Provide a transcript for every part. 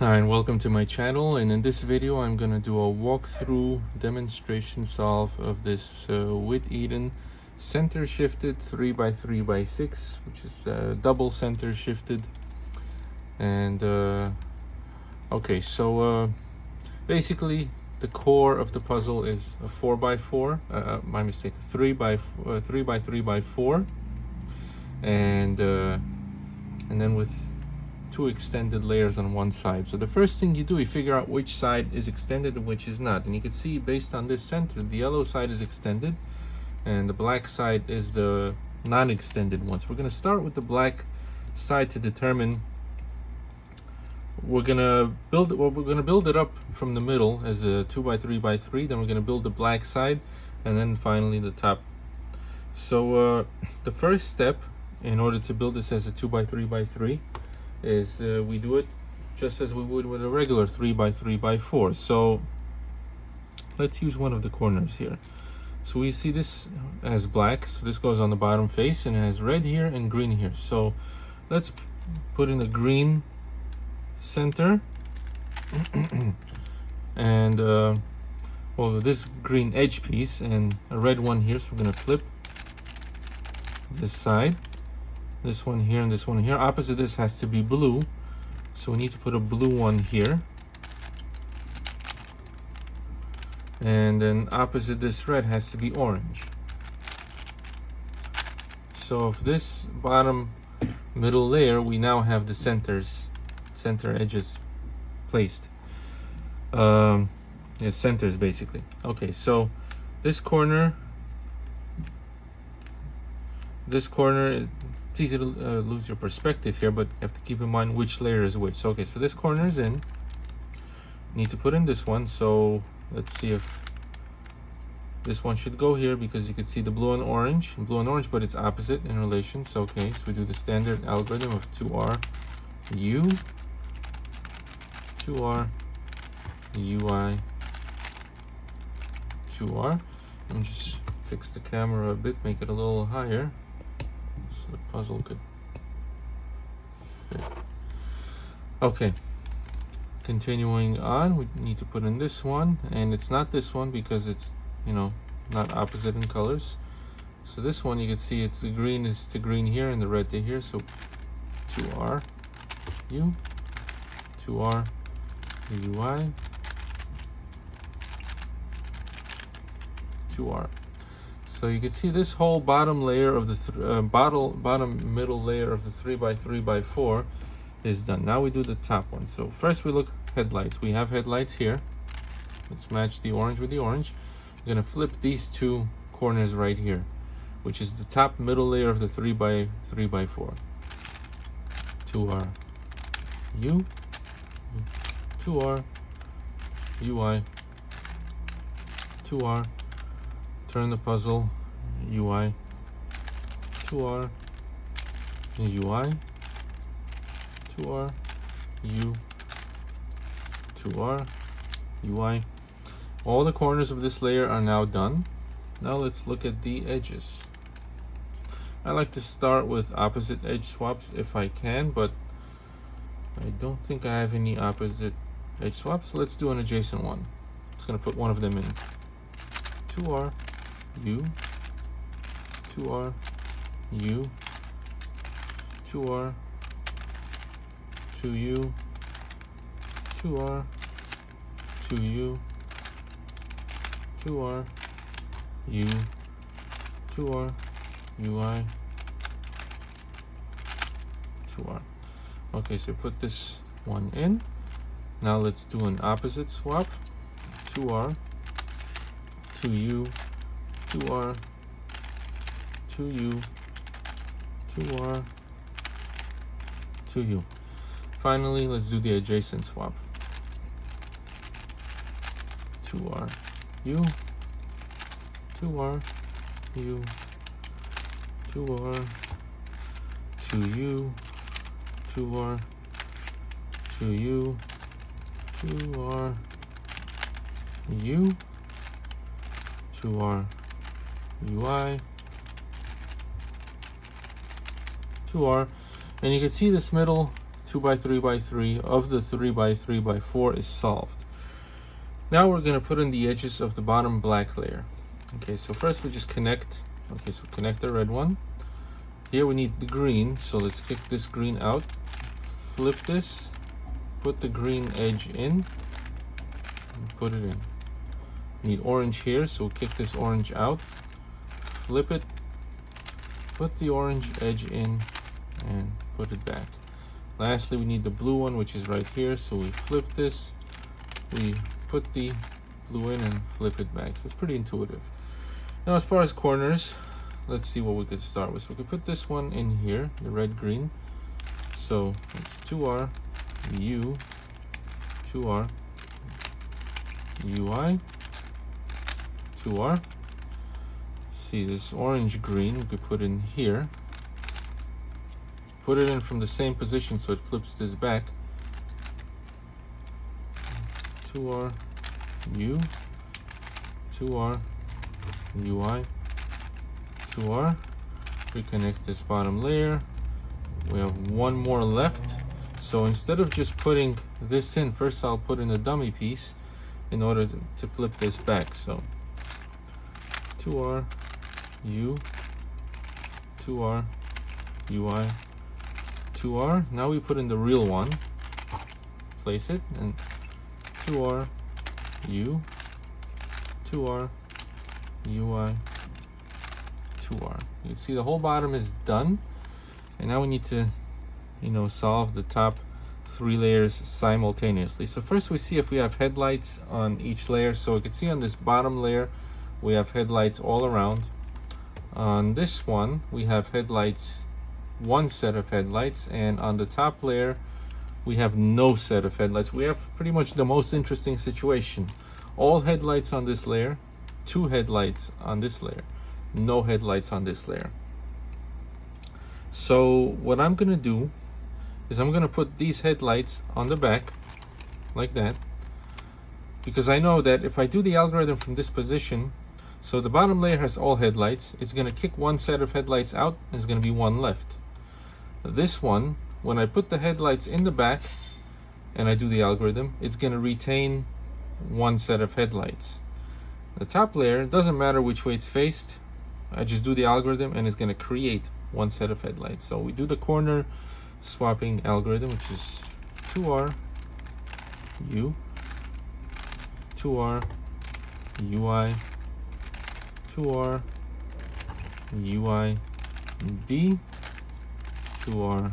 Hi, and welcome to my channel, and in this video I'm gonna do a walkthrough demonstration solve of this Whit Eden center shifted 3x3x6, which is double center shifted. And okay, so basically the core of the puzzle is a 4x4, my mistake, 3x3x4, and then with two extended layers on one side. So the first thing you do, you figure out which side is extended and which is not. And you can see based on this center, the yellow side is extended and the black side is the non-extended one. So we're going to start with the black side to determine. We're going to build it up from the middle as a 2x3x3. Then we're going to build the black side, and then finally the top. So the first step in order to build this as a 2x3x3 is we do it just as we would with a regular 3x3x4. So let's use one of the corners here. So we see this has black, so this goes on the bottom face, and it has red here and green here. So let's put in a green center and well, this green edge piece and a red one here. So we're going to flip this side, this one here and this one here. Opposite this has to be blue, so we need to put a blue one here, and then opposite this red has to be orange. So if this bottom middle layer, we now have the center edges placed, centers basically. Okay, so this corner, it's easy to lose your perspective here, but you have to keep in mind which layer is which. So okay, so this corner is in. Need to put in this one. So let's see if this one should go here, because you can see the blue and orange, but it's opposite in relation. So okay, so we do the standard algorithm of 2R U, 2R UI, 2R. And just fix the camera a bit, make it a little higher, so the puzzle could fit. Okay, continuing on, we need to put in this one, and it's not this one because it's, not opposite in colors. So this one, you can see it's the green is to green here and the red to here. So 2R U, 2R UI, 2R. So you can see this whole bottom layer of the bottom middle layer of the 3x3x4 is done. Now we do the top one. So first we look headlights. We have headlights here. Let's match the orange with the orange. I'm gonna flip these two corners right here, which is the top middle layer of the 3x3x4. 2R U, 2R UI, 2R. Turn the puzzle, UI, 2R, UI, 2R, U, 2R, UI. All the corners of this layer are now done. Now let's look at the edges. I like to start with opposite edge swaps if I can, but I don't think I have any opposite edge swaps. So let's do an adjacent one. I'm just going to put one of them in. 2R U, 2R U, 2R, 2U, 2R, 2U, 2R U, 2R UI, 2R. Okay, so put this one in. Now let's do an opposite swap. 2R, 2U, 2R, 2U, 2R, 2U. Finally, let's do the adjacent swap. 2R U, 2R U, 2R, 2U, 2R, 2U, 2R U, 2R UI, 2R, and you can see this middle 2 by 3 by 3 of the 3 by 3 by 4 is solved. Now we're going to put in the edges of the bottom black layer. Okay, so first we just connect. Okay, so connect the red one. Here we need the green, so let's kick this green out. Flip this, put the green edge in, and put it in. We need orange here, so we'll kick this orange out. Flip it, put the orange edge in, and put it back. Lastly, we need the blue one, which is right here, so we flip this, we put the blue in and flip it back. So it's pretty intuitive. Now as far as corners, let's see what we could start with. So we could put this one in here, the red green. So it's 2R U, 2R UI, 2R. Let's see, this orange green we could put in here. Put it in from the same position so it flips this back. 2R U, 2R UI, 2R. Reconnect this bottom layer. We have one more left. So instead of just putting this in, first I'll put in a dummy piece in order to flip this back. So 2R U, 2R UI, 2R. Now we put in the real one. Place it, and 2R U, 2R UI, 2R. You can see the whole bottom is done, and now we need to, solve the top 3 layers simultaneously. So first we see if we have headlights on each layer. So we can see on this bottom layer we have headlights all around. On this one we have headlights, one set of headlights, and on the top layer we have no set of headlights. We have pretty much the most interesting situation. All headlights on this layer, 2 headlights on this layer, no headlights on this layer. So what I'm gonna do is I'm gonna put these headlights on the back like that, because I know that if I do the algorithm from this position, so the bottom layer has all headlights, it's gonna kick one set of headlights out, and there's gonna be one left. This one, when I put the headlights in the back and I do the algorithm, it's gonna retain one set of headlights. The top layer, it doesn't matter which way it's faced, I just do the algorithm and it's gonna create one set of headlights. So we do the corner swapping algorithm, which is 2R U, 2R UI, 2R UI D, 2R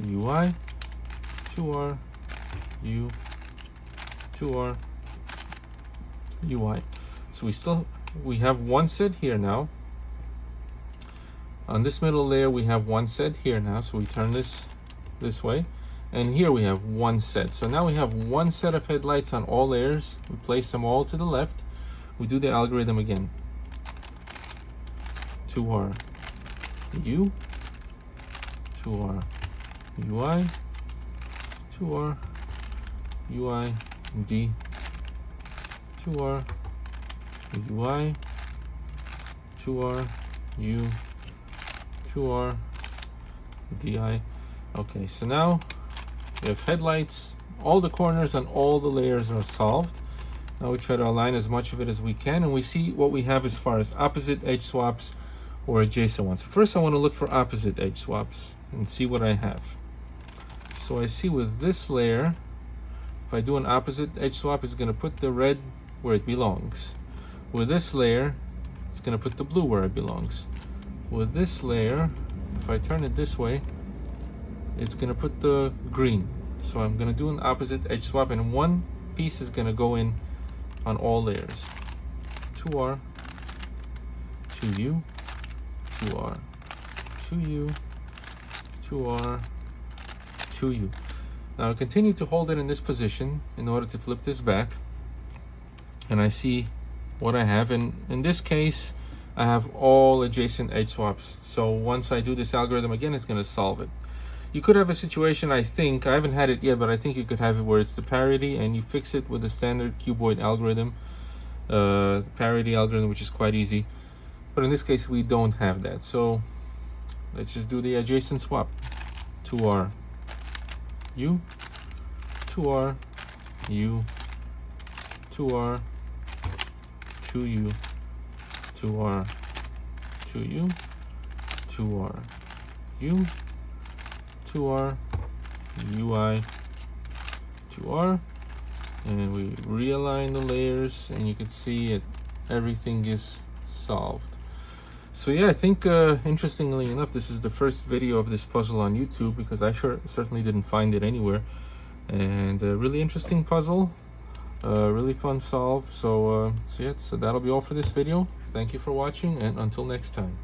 UI, 2R U, 2R UI. So we have one set here now. On this middle layer we have one set here now, so we turn this way, and here we have one set. So now we have one set of headlights on all layers. We place them all to the left. We do the algorithm again. 2R U, 2R UI, 2R UI D, 2R UI, 2R U, 2R DI. Okay, so now we have headlights, all the corners on all the layers are solved. Now we try to align as much of it as we can, and we see what we have as far as opposite edge swaps or adjacent ones. First I want to look for opposite edge swaps and see what I have. So I see with this layer, if I do an opposite edge swap, it's going to put the red where it belongs. With this layer, it's going to put the blue where it belongs. With this layer, if I turn it this way, it's going to put the green. So I'm going to do an opposite edge swap, and one piece is going to go in on all layers. 2R, 2U, 2R, 2U, 2R, 2U. Now I continue to hold it in this position in order to flip this back, and I see what I have. And in this case, I have all adjacent edge swaps. So once I do this algorithm again, it's going to solve it. You could have a situation, I think, I haven't had it yet, but I think you could have it where it's the parity and you fix it with the standard cuboid algorithm, parity algorithm, which is quite easy. But in this case, we don't have that. So let's just do the adjacent swap. 2R, U, 2R, U, 2R, 2U, 2R, 2U, 2R, U, 2R, UI, 2R, and we realign the layers, and you can see it, everything is solved. So yeah, I think interestingly enough, this is the first video of this puzzle on YouTube, because I certainly didn't find it anywhere. And a really interesting puzzle, really fun solve. So yeah, so that'll be all for this video. Thank you for watching, and until next time.